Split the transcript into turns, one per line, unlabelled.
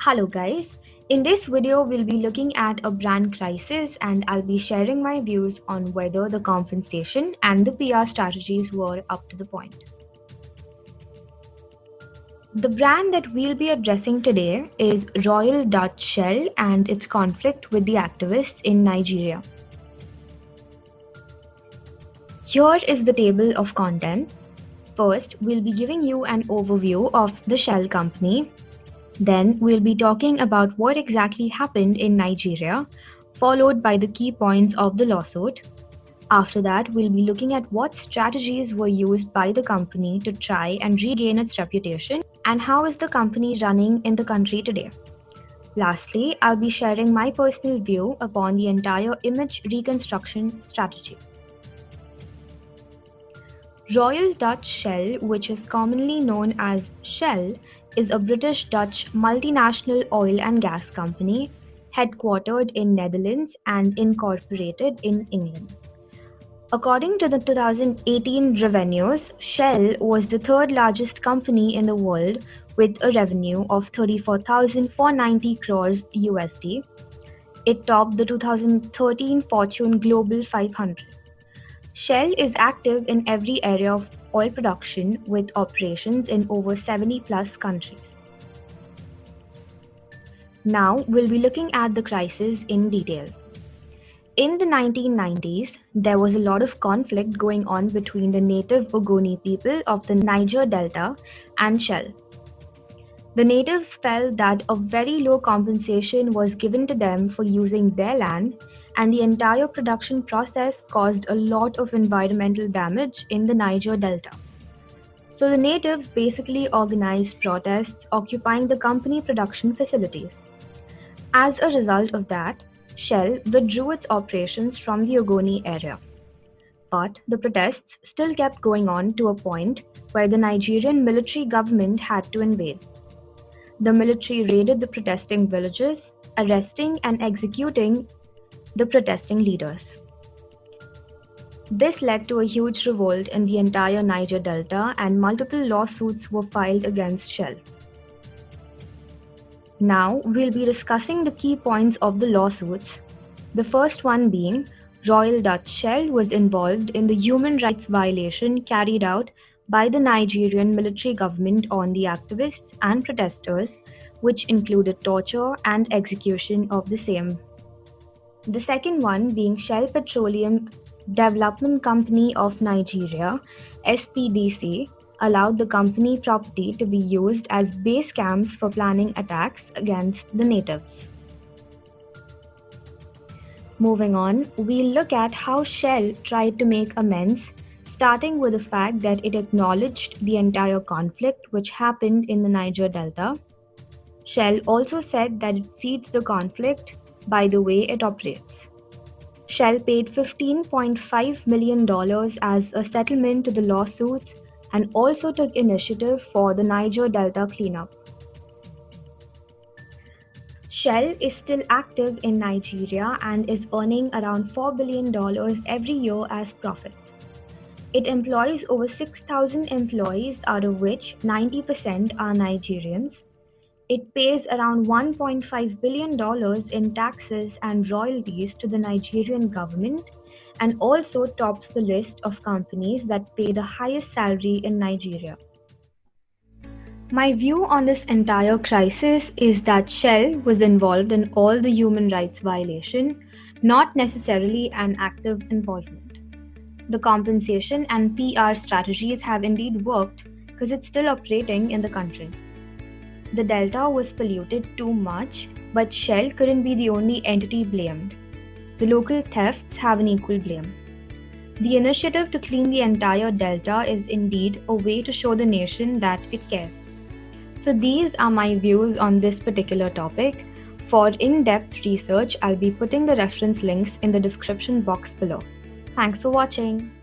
Hello guys, in this video we'll be looking at a brand crisis and I'll be sharing my views on whether the compensation and the PR strategies were up to the point. The brand that we'll be addressing today is Royal Dutch Shell and its conflict with the activists in Nigeria. Here is the table of content. First, we'll be giving you an overview of the Shell company. Then we'll be talking about what exactly happened in Nigeria, followed by the key points of the lawsuit. After that, we'll be looking at what strategies were used by the company to try and regain its reputation and how is the company running in the country today. Lastly, I'll be sharing my personal view upon the entire image reconstruction strategy. Royal Dutch Shell, which is commonly known as Shell, is a British-Dutch multinational oil and gas company headquartered in Netherlands and incorporated in England. According to the 2018 revenues, Shell was the third largest company in the world with a revenue of 34,490 crores USD. It topped the 2013 Fortune Global 500. Shell is active in every area of oil production with operations in over 70 plus countries. Now we'll be looking at the crisis in detail. In the 1990s, there was a lot of conflict going on between the native Ogoni people of the Niger Delta and Shell. The natives felt that a very low compensation was given to them for using their land, and the entire production process caused a lot of environmental damage in the Niger Delta. So the natives basically organized protests occupying the company production facilities. As a result of that, Shell withdrew its operations from the Ogoni area. But the protests still kept going on to a point where the Nigerian military government had to invade. The military raided the protesting villages, arresting and executing the protesting leaders. This led to a huge revolt in the entire Niger Delta and multiple lawsuits were filed against Shell. Now we'll be discussing the key points of the lawsuits. The first one being Royal Dutch Shell was involved in the human rights violation carried out by the Nigerian military government on the activists and protesters, which included torture and execution of the same. The second one being Shell Petroleum Development Company of Nigeria, SPDC, allowed the company property to be used as base camps for planning attacks against the natives. Moving on, we'll look at how Shell tried to make amends, starting with the fact that it acknowledged the entire conflict which happened in the Niger Delta. Shell also said that it feeds the conflict by the way it operates. Shell paid $15.5 million as a settlement to the lawsuits and also took initiative for the Niger Delta cleanup. Shell is still active in Nigeria and is earning around $4 billion every year as profit. It employs over 6,000 employees, out of which 90% are Nigerians. It pays around $1.5 billion in taxes and royalties to the Nigerian government and also tops the list of companies that pay the highest salary in Nigeria. My view on this entire crisis is that Shell was involved in all the human rights violation, not necessarily an active involvement. The compensation and PR strategies have indeed worked because it's still operating in the country. The Delta was polluted too much, but Shell couldn't be the only entity blamed. The local thefts have an equal blame. The initiative to clean the entire Delta is indeed a way to show the nation that it cares. So these are my views on this particular topic. For in-depth research, I'll be putting the reference links in the description box below. Thanks for watching.